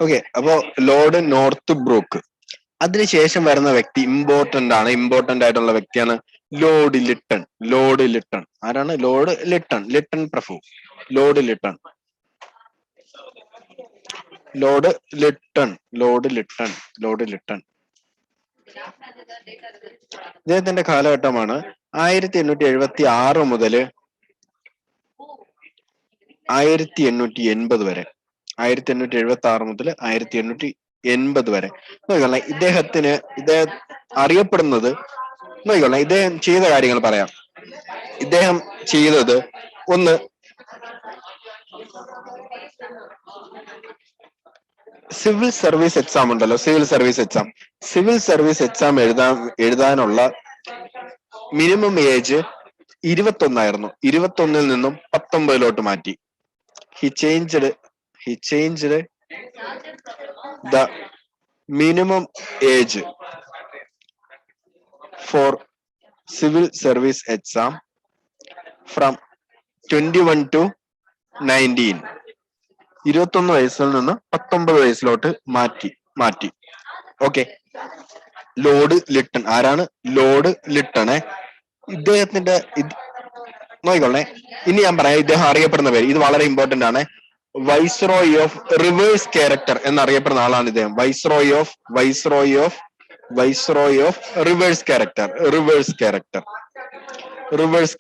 Okay, അപ്പോ Lord north brook. അതിനുശേഷം വരുന്ന വ്യക്തി ഇമ്പോർട്ടന്റ് ആണ്, ഇമ്പോർട്ടന്റ് ആയിട്ടുള്ള വ്യക്തിയാണ് ലോർഡ് ലിട്ടൺ. ലോർഡ് ലിട്ടൺ ആരാണ്? ലോർഡ് ലിട്ടൺ, ലിട്ടൺ പ്രഭു, Lord Lytton, Lord Lytton, Lord Lytton, Lord Lytton. ഇദ്ദേഹത്തിന്റെ കാലഘട്ടമാണ് 1876 മുതൽ 1880 വരെ. 1876 മുതൽ 1880 വരെ. നോക്കിക്കൊള്ളേ, ഇദ്ദേഹം അറിയപ്പെടുന്നത്, നോക്കിക്കൊള്ളേ, ഇദ്ദേഹം ചെയ്ത കാര്യങ്ങൾ പറയാം. ഇദ്ദേഹം ചെയ്തത് ഒന്ന്, സിവിൽ സർവീസ് എക്സാം ഉണ്ടല്ലോ, സിവിൽ സർവീസ് എക്സാം എഴുതാനുള്ള മിനിമം ഏജ് 21 21 നിന്നും 19 മാറ്റി. He changed the minimum age for civil service exam from 21 to 19. 21 വയസ്സിൽ നിന്ന് 19 വയസ്സിലോട്ട് മാറ്റി. ഓക്കെ, ലോർഡ് ലിട്ടൺ ആരാണ്? ലോർഡ് ലിട്ടണ്. ഇദ്ദേഹത്തിന്റെ നോക്കിക്കൊള്ളേ, ഇനി ഞാൻ പറയാം ഇദ്ദേഹം അറിയപ്പെടുന്ന പേര്. ഇത് വളരെ ഇമ്പോർട്ടന്റ് ആണ്. വൈസ്രോയ് ഓഫ് റിവേഴ്സ് ക്യാരക്ടർ എന്നറിയപ്പെടുന്ന ആളാണ് ഇദ്ദേഹം. വൈസ്രോയ് ഓഫ് റിവേഴ്സ്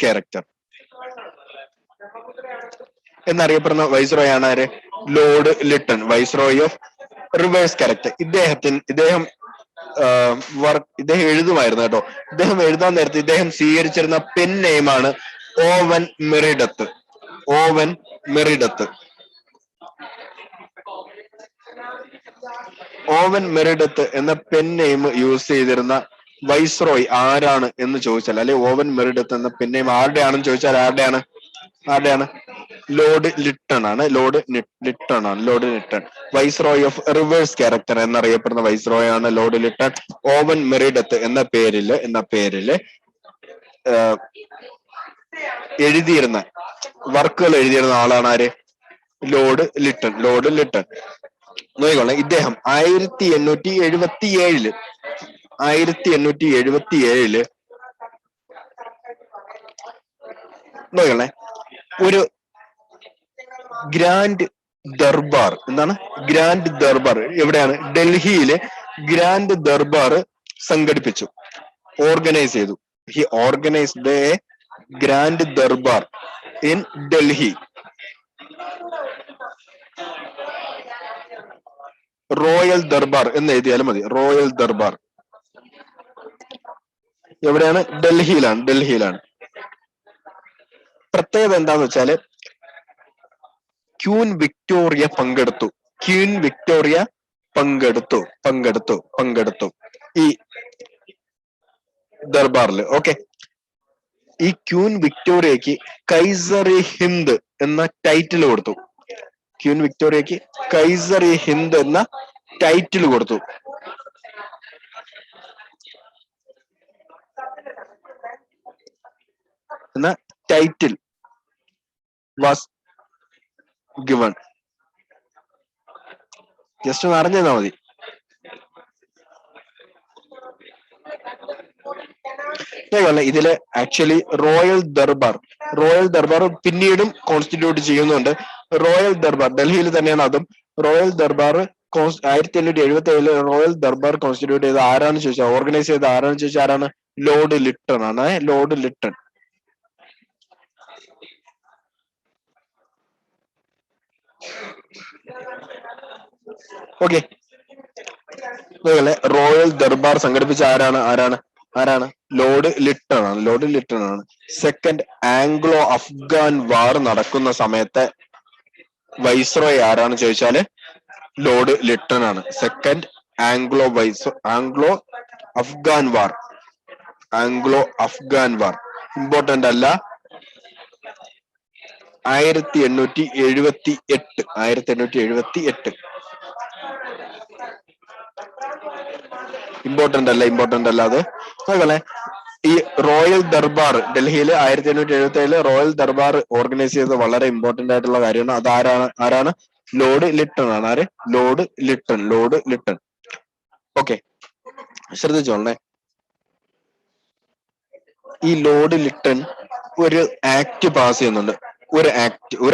ക്യാരക്ടർ എന്നറിയപ്പെടുന്ന വൈസ്രോയ് ആണ് ആര്? Lord Lytton, viceroy of reverse character. ഇദ്ദേഹം എഴുതുമായിരുന്നു കേട്ടോ. ഇദ്ദേഹം എഴുതാൻ നേരത്തെ ഇദ്ദേഹം സ്വീകരിച്ചിരുന്ന പെൻ നെയിമാണ് ഓവൻ മെറിഡത്ത്. ഓവൻ മെറിഡത്ത് എന്ന പെൻ നെയിം യൂസ് ചെയ്തിരുന്ന വൈസ്രോയ് ആരാണ് എന്ന് ചോദിച്ചാൽ, അല്ലെ ഓവൻ മെറിഡത്ത് എന്ന പെൻ നെയിം ആരുടെയാണെന്ന് ചോദിച്ചാൽ ആരുടെയാണ്? ലോർഡ് ലിട്ടൺ ആണ്. Lord Lytton viceroy of reverse character എന്നറിയപ്പെടുന്ന വൈസ്രോയ് ആണ് ലോർഡ് ലിട്ടൺ. ഓവൻ മെറിഡത്ത് എന്ന പേരില് എഴുതിയിരുന്ന വർക്കുകൾ എഴുതിയിരുന്ന ആളാണ് ആര്? Lord Lytton. നോക്കിക്കോളെ, ഇദ്ദേഹം 1877 നോക്കിക്കോളെ, ഒരു ഗ്രാൻഡ് ദർബാർ, എവിടെയാണ്? ഡൽഹിയിലെ ഗ്രാൻഡ് ദർബാർ സംഘടിപ്പിച്ചു, ഓർഗനൈസ് ചെയ്തു. He organised a grand darbar in Delhi. Royal ദർബാർ എന്ന് എഴുതിയാലും മതി. റോയൽ ദർബാർ എവിടെയാണ്? ഡൽഹിയിലാണ്. പ്രത്യേകത എന്താന്ന് വെച്ചാല് ക്യൂൻ വിക്ടോറിയ പങ്കെടുത്തു ഈ ദർബാറിൽ. ഓക്കെ, ഈ ക്യൂൻ വിക്ടോറിയക്ക് കൈസറി ഹിന്ദ് എന്ന ടൈറ്റിൽ കൊടുത്തു. Title was given. ജസ്റ്റ് ഒന്ന് അറിഞ്ഞാൽ മതി. ഇതില് ആക്ച്വലി റോയൽ ദർബാർ പിന്നീടും കോൺസ്റ്റിറ്റ്യൂട്ട് ചെയ്യുന്നുണ്ട്. റോയൽ ദർബാർ ഡൽഹിയിൽ തന്നെയാണ്. അതും royal durbar 1877 royal durbar constitute ചെയ്ത് ആരാന്ന് ചോദിച്ചാൽ, ഓർഗനൈസ് ചെയ്ത് ആരാന്ന് ചോദിച്ചാൽ ആരാണ്? ലോർഡ് ലിട്ടൺ ആണ്. Lord Lytton. Okay, royal durbar സംഘടിപ്പിച്ച ആരാണ്? ലോർഡ് ലിട്ടൺ ആണ്. സെക്കൻഡ് ആംഗ്ലോ അഫ്ഗാൻ വാർ നടക്കുന്ന സമയത്ത് വൈസ്രോയ് ആരാണ് ചോദിച്ചാല് ലോർഡ് ലിട്ടൺ ആണ്. Second Anglo Afghan war important അല്ല. 1878 ഇമ്പോർട്ടന്റ് അല്ല അത്. നോക്കല്ലേ, ഈ റോയൽ ദർബാർ ഡൽഹിയില് 1877 റോയൽ ദർബാർ ഓർഗനൈസ് ചെയ്തത് വളരെ ഇമ്പോർട്ടന്റ് ആയിട്ടുള്ള കാര്യമാണ്. അത് ആരാണ്? ലോർഡ് ലിട്ടൺ ആണ്. ആര്? Lord Lytton. Lord Lytton. Okay, ശ്രദ്ധിച്ചോളേ. ഈ ലോർഡ് ലിട്ടൺ ഒരു ആക്ട് പാസ് ചെയ്യുന്നുണ്ട്. ഒരു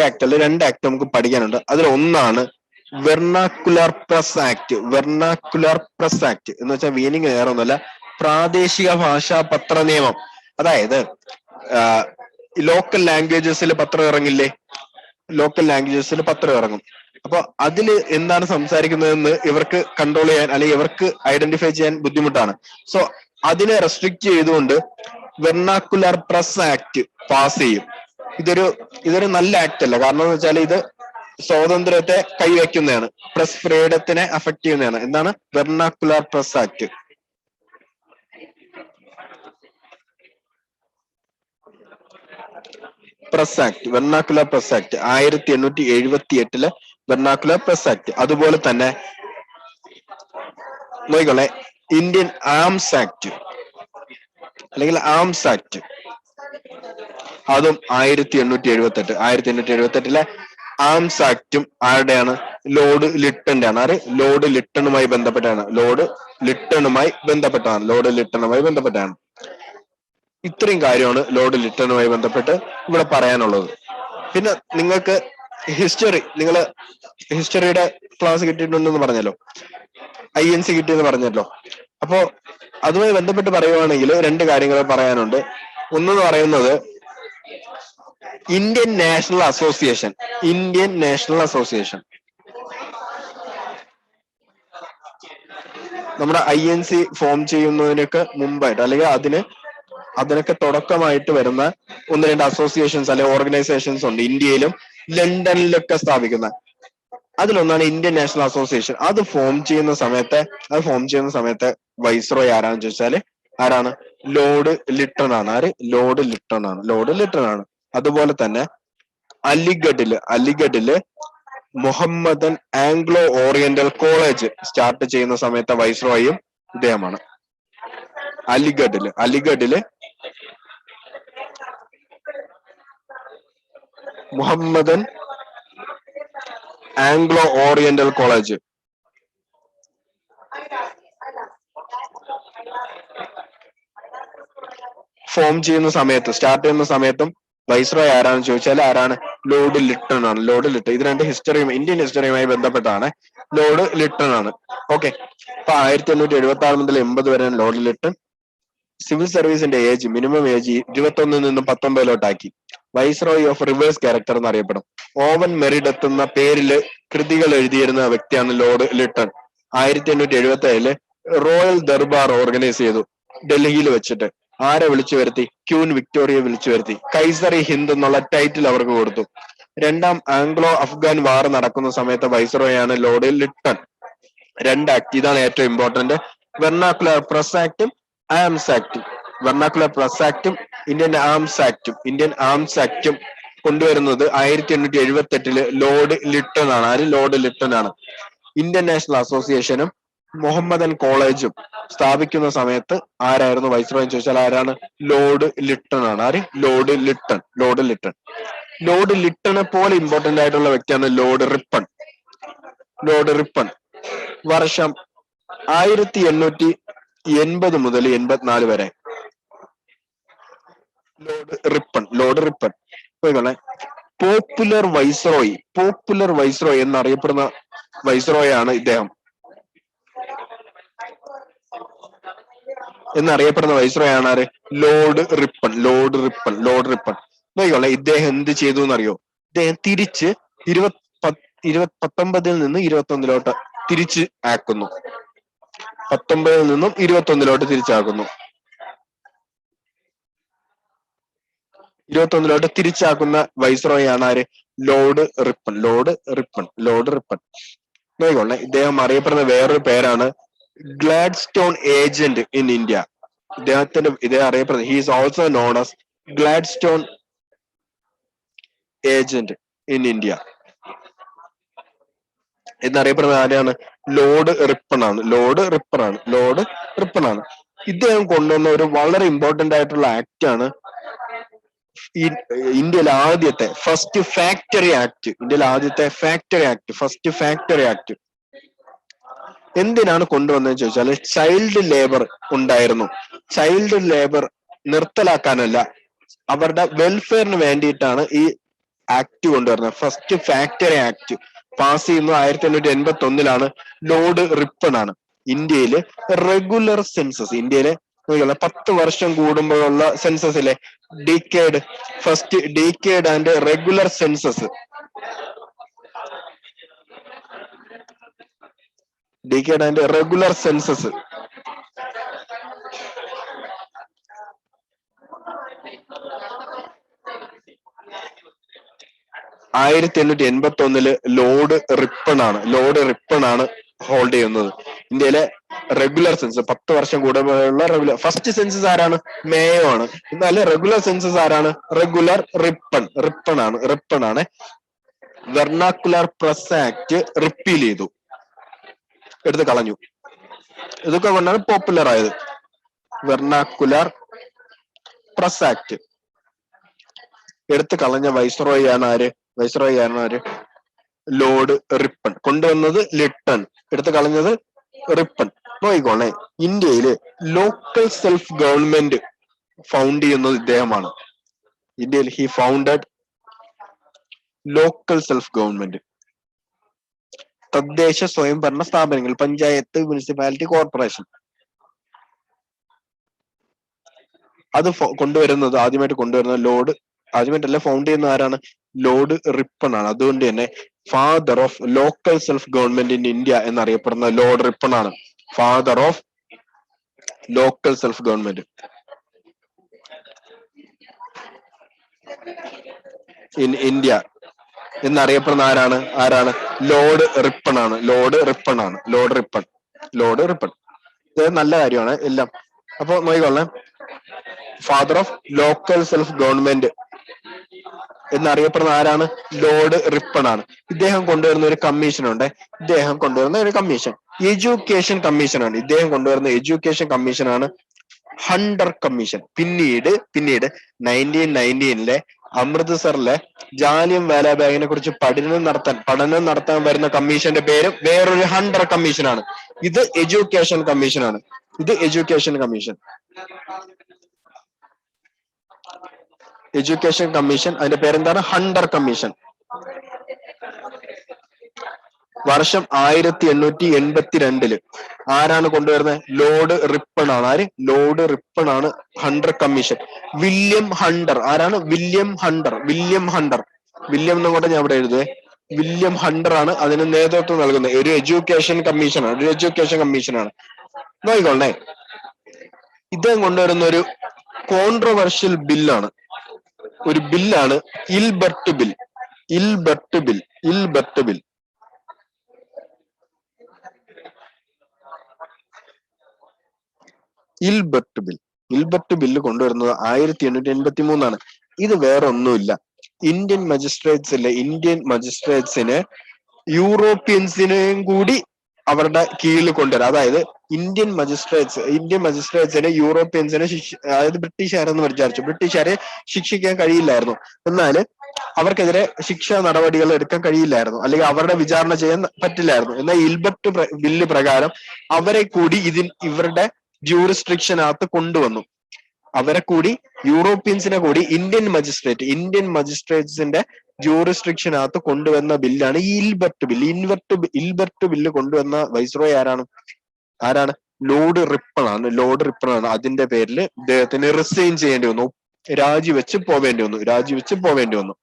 ആക്ട് അല്ല, രണ്ട് ആക്ട് നമുക്ക് പഠിക്കാനുണ്ട്. അതിൽ ഒന്നാണ് vernacular press act. Vernacular press act എന്ന് വെച്ചാൽ മീനിങ് വേറെ ഒന്നുമല്ല, പ്രാദേശിക ഭാഷാ പത്ര നിയമം. അതായത് ലോക്കൽ ലാംഗ്വേജസിൽ പത്രം ഇറങ്ങില്ലേ, ലോക്കൽ ലാംഗ്വേജസിൽ പത്രം ഇറങ്ങും. അപ്പൊ അതിൽ എന്താണ് സംസാരിക്കുന്നതെന്ന് ഇവർക്ക് കൺട്രോൾ ചെയ്യാൻ അല്ലെങ്കിൽ ഇവർക്ക് ഐഡന്റിഫൈ ചെയ്യാൻ ബുദ്ധിമുട്ടാണ്. സോ അതിനെ റെസ്ട്രിക്ട് ചെയ്തുകൊണ്ട് വെർണാക്കുലർ പ്രസ് ആക്ട് പാസ് ചെയ്യും. ഇതൊരു നല്ല ആക്ട് അല്ല. കാരണം എന്ന് വെച്ചാൽ ഇത് സ്വാതന്ത്ര്യത്തെ കൈവയ്ക്കുന്നതാണ്, പ്രസ് ഫ്രീഡത്തിനെ അഫക്ട് ചെയ്യുന്നതാണ്. എന്താണ് vernacular press act? Press act, vernacular press act 1878 vernacular press act. അതുപോലെ തന്നെ നോക്കിക്കോളെ, ഇന്ത്യൻ ആംസ് ആക്ട് അല്ലെങ്കിൽ ആംസ് ആക്ട്, അതും 1878 ആംസ് ആക്ടും ആരുടെയാണ്? ലോർഡ് ലിട്ടന്റെ ആണ്. ആര്? ലോർഡ് ലിട്ടണുമായി ബന്ധപ്പെട്ടാണ്. ലോർഡ് ലിട്ടണുമായി ബന്ധപ്പെട്ടാണ്. ലോർഡ് ലിട്ടണുമായി ബന്ധപ്പെട്ടാണ്. ഇത്രയും കാര്യമാണ് ലോർഡ് ലിട്ടണുമായി ബന്ധപ്പെട്ട് ഇവിടെ പറയാനുള്ളത്. പിന്നെ നിങ്ങൾക്ക് നിങ്ങൾ ഹിസ്റ്ററിയുടെ ക്ലാസ് കിട്ടിയിട്ടുണ്ടെന്ന് പറഞ്ഞല്ലോ, INC കിട്ടിയെന്ന് പറഞ്ഞല്ലോ. അപ്പോ അതുമായി ബന്ധപ്പെട്ട് പറയുവാണെങ്കിൽ രണ്ട് കാര്യങ്ങൾ പറയാനുണ്ട്. ഒന്നെന്ന് പറയുന്നത് Indian national association. Indian national association നമ്മുടെ INC ഫോം ചെയ്യുന്നതിനൊക്കെ മുമ്പായിട്ട് അല്ലെങ്കിൽ അതിനൊക്കെ തുടക്കമായിട്ട് വരുന്ന ഒന്ന് രണ്ട് അസോസിയേഷൻസ് അല്ലെങ്കിൽ ഓർഗനൈസേഷൻസ് ഉണ്ട് ഇന്ത്യയിലും ലണ്ടനിലൊക്കെ സ്ഥാപിക്കുന്ന. അതിലൊന്നാണ് ഇന്ത്യൻ നാഷണൽ അസോസിയേഷൻ. അത് ഫോം ചെയ്യുന്ന സമയത്ത് വൈസ്രോയ് ആരാന്ന് ചോദിച്ചാല് ആരാണ്? ലോർഡ് ലിട്ടൺ ആണ്. ആര്? ലോർഡ് ലിട്ടൺ ആണ്. ലോർഡ് ലിട്ടൺ ആണ്. അതുപോലെ തന്നെ അലിഗഡില് Muhammadan Anglo Oriental College start ചെയ്യുന്ന സമയത്ത് വൈസ്രോയും ഇദ്ദേഹമാണ്. അലിഗഡില് Muhammadan Anglo Oriental College form ചെയ്യുന്ന സമയത്ത്, സ്റ്റാർട്ട് ചെയ്യുന്ന സമയത്തും വൈസ്രോയ് ആരാന്ന് ചോദിച്ചാൽ ആരാണ്? ലോർഡ് ലിട്ടൺ ആണ്. Lord Lytton. ഇത് രണ്ട് ഇന്ത്യൻ ഹിസ്റ്ററിയുമായി ബന്ധപ്പെട്ടാണ്. ലോർഡ് ലിട്ടൺ ആണ്. ഓക്കെ, അപ്പൊ 1876 മുതൽ 80 വരെയാണ് ലോർഡ് ലിട്ടൺ. സിവിൽ സർവീസിന്റെ ഏജ്, മിനിമം ഏജ് 21 നിന്നും 19 വൈസ്രോയ് ഓഫ് റിവേഴ്സ് ക്യാരക്ടർ എന്നറിയപ്പെടും. ഓവൻ മെറിഡത്ത് എന്ന പേരില് കൃതികൾ എഴുതിയിരുന്ന വ്യക്തിയാണ് Lord Lytton. 1877 royal durbar organise ചെയ്തു ഡൽഹിയിൽ വെച്ചിട്ട്. ആരെ വിളിച്ചു വരുത്തി? ക്യൂൻ വിക്ടോറിയ വിളിച്ചു വരുത്തി. കൈസറി ഹിന്ദ് എന്നുള്ള ടൈറ്റിൽ അവർക്ക് കൊടുത്തു. രണ്ടാം ആംഗ്ലോ അഫ്ഗാൻ വാർ നടക്കുന്ന സമയത്ത് വൈസ്രോയ് ആണ് ലോർഡ് ലിട്ടൺ. രണ്ട് ആക്ട്, ഇതാണ് ഏറ്റവും ഇമ്പോർട്ടന്റ്. വെർണാക്കുലർ പ്രസ് ആക്ടും ആംസ് ആക്ടും. വെർണാക്കുലർ പ്രസ് ആക്ടും ഇന്ത്യൻ ആംസ് ആക്ടും കൊണ്ടുവരുന്നത് 1878 ലോർഡ് ലിട്ടൺ ആണ്. ആര്? ലോർഡ് ലിട്ടൺ ആണ്. ഇന്ത്യൻ നാഷണൽ അസോസിയേഷനും മുഹമ്മദൻ കോളേജും സ്ഥാപിക്കുന്ന സമയത്ത് ആരായിരുന്നു വൈസ്രോയ് എന്ന് ചോദിച്ചാൽ ആരാണ്? ലോർഡ് ലിട്ടൺ ആണ്. ആര്? Lord Lytton. ലോർഡ് ലിട്ടനെ പോലെ ഇമ്പോർട്ടന്റ് ആയിട്ടുള്ള വ്യക്തിയാണ് ലോർഡ് റിപ്പൺ. വർഷം 1880 മുതൽ 84 വരെ ലോർഡ് റിപ്പൺ. പോപ്പുലർ വൈസ്രോയ് എന്നറിയപ്പെടുന്ന വൈസ്രോയ് ആണ് ഇദ്ദേഹം. ആര്? Lord Ripon. നോക്കിക്കോളെ, ഇദ്ദേഹം എന്ത് ചെയ്തു എന്നറിയോ? ഇദ്ദേഹം തിരിച്ച് 19 നിന്ന് 21 തിരിച്ച് ആക്കുന്നു. 19 നിന്നും 21 തിരിച്ചാക്കുന്നു. 21 തിരിച്ചാക്കുന്ന വൈസ്രോയ് ആണ് ആര്? Lord Ripon. നോക്കിക്കോളെ, ഇദ്ദേഹം അറിയപ്പെടുന്ന വേറൊരു പേരാണ് ഗ്ലാഡ്സ്റ്റോൺ ഏജന്റ് ഇൻ ഇന്ത്യ. ഇദ്ദേഹം അറിയപ്പെടുന്നത് he is also known as Gladstone agent in India എന്നറിയപ്പെടുന്നത് ആരെയാണ്? ലോർഡ് റിപ്പൺ ആണ്. ഇദ്ദേഹം കൊണ്ടുവന്ന ഒരു വളരെ ഇമ്പോർട്ടന്റ് ആയിട്ടുള്ള ആക്ട് ആണ് ഈ ഇന്ത്യയിലെ ആദ്യത്തെ ഫസ്റ്റ് ഫാക്ടറി ആക്ട്, ഇന്ത്യയിലെ ആദ്യത്തെ factory act, first factory act എന്തിനാണ് കൊണ്ടുവന്നതെന്ന് ചോദിച്ചാൽ ചൈൽഡ് ലേബർ ഉണ്ടായിരുന്നു. ചൈൽഡ് ലേബർ നിർത്തലാക്കാനല്ല, അവരുടെ വെൽഫെയറിന് വേണ്ടിയിട്ടാണ് ഈ ആക്ട് കൊണ്ടുവരുന്നത്. ഫസ്റ്റ് ഫാക്ടറി ആക്ട് പാസ് ചെയ്യുന്നത് 1881 ലോർഡ് റിപ്പൺ ആണ്. ഇന്ത്യയില് റെഗുലർ സെൻസസ്, ഇന്ത്യയിലെ 10 വർഷം കൂടുമ്പോഴുള്ള സെൻസസ് ഇല്ലേ, decade, first decade and regular census, decade and regular census 1881 Lord Ripon ആണ് ഹോൾഡ് ചെയ്യുന്നത്. ഇന്ത്യയിലെ റെഗുലർ സെൻസസ് 10 വർഷം കൂടുമ്പോഴുള്ള റെഗുലർ. ഫസ്റ്റ് സെൻസസ് ആരാണ്? മേയോ ആണ്. എന്നാൽ റെഗുലർ സെൻസസ് ആരാണ്? റെഗുലർ റിപ്പൺ ആണ്. വെർണാക്കുലർ പ്രസ് ആക്ട് റിപ്പീൽ ചെയ്തു, എടുത്ത് കളഞ്ഞു. ഇതൊക്കെ കൊണ്ടാണ് പോപ്പുലർ ആയത്. വെർണാക്കുലർ പ്രസ് ആക്ട് എടുത്തു കളഞ്ഞ വൈസ്രോയി ആണ് ആര്? Lord Ripon. കൊണ്ടുവന്നത് ലിട്ടൺ, എടുത്തു കളഞ്ഞത് റിപ്പൺ. നോയിക്കോണേ, ഇന്ത്യയില് ലോക്കൽ സെൽഫ് ഗവൺമെന്റ് ഫൗണ്ട് ചെയ്യുന്നത് ഇദ്ദേഹമാണ്. ഇന്ത്യയിൽ he founded local self government, തദ്ദേശ സ്വയംഭരണ സ്ഥാപനങ്ങൾ, പഞ്ചായത്ത്, മുനിസിപ്പാലിറ്റി, കോർപ്പറേഷൻ. അത് ആദ്യമായിട്ട് കൊണ്ടുവരുന്നത് ആദ്യമായിട്ടല്ല, ഫൗണ്ട് ചെയ്യുന്ന ആരാണ്? ലോർഡ് റിപ്പൺ ആണ്. അതുകൊണ്ട് തന്നെ father of local self government in India എന്നറിയപ്പെടുന്ന ലോർഡ് റിപ്പൺ ആണ്. Father of local self government in India എന്നറിയപ്പെടുന്ന ആരാണ്? ലോർഡ് റിപ്പൺ ആണ്. Lord Ripon. ഇത് നല്ല കാര്യമാണ് എല്ലാം. അപ്പൊ നോക്കിക്കൊള്ളാം, father of local self government എന്നറിയപ്പെടുന്ന ആരാണ്? ലോർഡ് റിപ്പൺ ആണ്. ഇദ്ദേഹം കൊണ്ടുവരുന്ന ഒരു കമ്മീഷൻ ഉണ്ട്. എഡ്യൂക്കേഷൻ കമ്മീഷൻ ആണ്. ഇദ്ദേഹം കൊണ്ടുവരുന്ന എഡ്യൂക്കേഷൻ കമ്മീഷൻ ആണ് ഹണ്ടർ കമ്മീഷൻ. പിന്നീട് 1919 അമൃത്സറിലെ ജാലിയൻ വാലാബാഗിനെ കുറിച്ച് പഠനം നടത്താൻ വരുന്ന കമ്മീഷന്റെ പേര് വേറൊരു ഹണ്ടർ കമ്മീഷൻ ആണ്. ഇത് എഡ്യൂക്കേഷൻ കമ്മീഷൻ ആണ്. എഡ്യൂക്കേഷൻ കമ്മീഷൻ അതിന്റെ പേരെന്താണ്? Hunter commission. വർഷം 1882 ആരാണ് കൊണ്ടുവരുന്നത്? ലോർഡ് റിപ്പൺ ആണ്. ലോർഡ് റിപ്പൺ ആണ് ഹണ്ടർ കമ്മീഷൻ. വില്യം ഹണ്ടർ ആരാണ്? William Hunter. വില്യം എന്നും കൂടെ ഞാൻ ഇവിടെ എഴുതുവേ. വില്യം ഹണ്ടർ ആണ് അതിന് നേതൃത്വം നൽകുന്നത്. ഒരു എഡ്യൂക്കേഷൻ കമ്മീഷനാണ്. നോക്കിക്കൊള്ളേ, ഇദ്ദേഹം കൊണ്ടുവരുന്ന ഒരു കോൺട്രവേഴ്ഷ്യൽ ബില്ലാണ്. Ilbert bill. ഇൽബർട്ട് ബില്ല് കൊണ്ടുവരുന്നത് 1883 ഇത് വേറെ ഒന്നുമില്ല. ഇന്ത്യൻ മജിസ്ട്രേറ്റ്സിന് യൂറോപ്യൻസിനെയും കൂടി അവരുടെ കീഴിൽ കൊണ്ടുവരാം. അതായത് ഇന്ത്യൻ മജിസ്ട്രേറ്റ്സിന് യൂറോപ്യൻസിനെ അതായത് ബ്രിട്ടീഷുകാരെന്ന് വിചാരിച്ചു. ബ്രിട്ടീഷുകാരെ ശിക്ഷിക്കാൻ കഴിയില്ലായിരുന്നു. എന്നാൽ അവർക്കെതിരെ ശിക്ഷാ നടപടികൾ എടുക്കാൻ കഴിയില്ലായിരുന്നു, അല്ലെങ്കിൽ അവരുടെ വിചാരണ ചെയ്യാൻ പറ്റില്ലായിരുന്നു. എന്നാൽ ഇൽബർട്ട് ബില്ല് പ്രകാരം അവരെ കൂടി ഇവരുടെ ജൂറിസ്ട്രിക്ഷനകത്ത് കൊണ്ടുവന്നു. അവരെ കൂടി, യൂറോപ്യൻസിനെ കൂടി ഇന്ത്യൻ മജിസ്ട്രേറ്റ്സിന്റെ ജൂറിസ്ട്രിക്ഷനകത്ത് കൊണ്ടുവന്ന ബില്ലാണ് ഈ ഇൽബർട്ട് ബില്ല് കൊണ്ടുവന്ന വൈസ്രോയി ആരാണ്? ലോർഡ് റിപ്പൺ ആണ്. അതിന്റെ പേരിൽ ഇദ്ദേഹത്തിന് റിസൈൻ ചെയ്യേണ്ടി വന്നു, രാജിവെച്ച് പോവേണ്ടി വന്നു.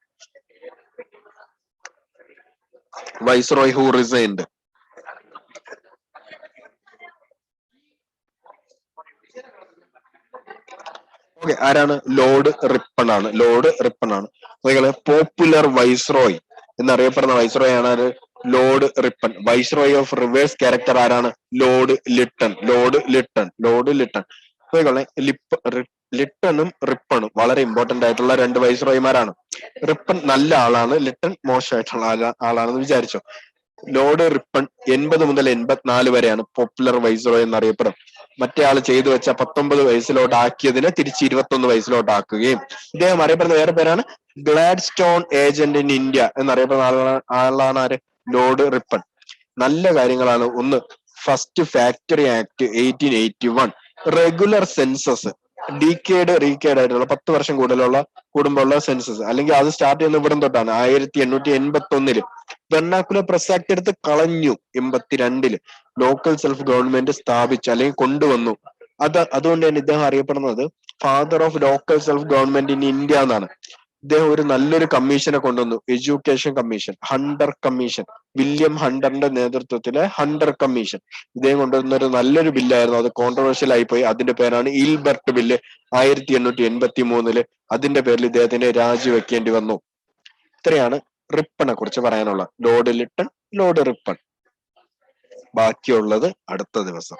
Viceroy who resigned. ആരാണ്? ലോർഡ് റിപ്പൺ ആണ്. അതുപോലെ പോപ്പുലർ വൈസ്രോയി എന്നറിയപ്പെടുന്ന വൈസ്രോയി ആണ് Lord Ripon. Viceroy of reverse character ആരാണ്? Lord Lytton. ലിട്ടണും റിപ്പണും വളരെ ഇമ്പോർട്ടന്റ് ആയിട്ടുള്ള രണ്ട് വൈസ്രോയിമാരാണ്. റിപ്പൺ നല്ല ആളാണ്, ലിട്ടൺ മോശമായിട്ടുള്ള ആളാണെന്ന് വിചാരിച്ചോ. ലോർഡ് റിപ്പൺ 80 മുതൽ 84 വരെയാണ് പോപ്പുലർ വൈസ്രോയ് എന്നറിയപ്പെടും. മറ്റേ ആൾ ചെയ്തു വെച്ച 19 വയസ്സിലോട്ട് ആക്കിയതിനെ തിരിച്ച് 21 വയസ്സിലോട്ട് ആക്കുകയും ഇദ്ദേഹം അറിയപ്പെടുന്ന വേറെ പേരാണ് Gladstone agent in India എന്നറിയപ്പെടുന്ന ആളാണ് ആര്? Lord Ripon. നല്ല കാര്യങ്ങളാണ്. ഒന്ന്, first factory act 1881, regular census, റീക്കേഡ് ആയിട്ടുള്ള 10 വർഷം കൂടുമ്പോഴുള്ള സെൻസസ്, അല്ലെങ്കിൽ അത് സ്റ്റാർട്ട് ചെയ്യുന്ന ഇവിടം തൊട്ടാണ് 1881. വെർണാക്കുലർ പ്രസ് ആക്ട് എടുത്ത് കളഞ്ഞു 82. ലോക്കൽ സെൽഫ് ഗവൺമെന്റ് സ്ഥാപിച്ചു അല്ലെങ്കിൽ കൊണ്ടുവന്നു. അതുകൊണ്ട് തന്നെ ഇദ്ദേഹം അറിയപ്പെടുന്നത് father of local self government in India എന്നാണ്. ഇദ്ദേഹം ഒരു നല്ലൊരു കമ്മീഷനെ കൊണ്ടുവന്നു, education commission, Hunter commission, William ഹണ്ടറിന്റെ നേതൃത്വത്തിലെ ഹണ്ടർ കമ്മീഷൻ. ഇദ്ദേഹം കൊണ്ടുവന്ന ഒരു നല്ലൊരു ബില്ലായിരുന്നു. അത് കോൺട്രവേഴ്ഷ്യൽ ആയിപ്പോയി. അതിന്റെ പേരാണ് ഈൽബർട്ട് ബില്ല് 1883. അതിന്റെ പേരിൽ ഇദ്ദേഹത്തിന് രാജിവെക്കേണ്ടി വന്നു. ഇത്രയാണ് റിപ്പണെ കുറിച്ച് പറയാനുള്ള. Lord Lytton, Lord Ripon. ബാക്കിയുള്ളത് അടുത്ത ദിവസം.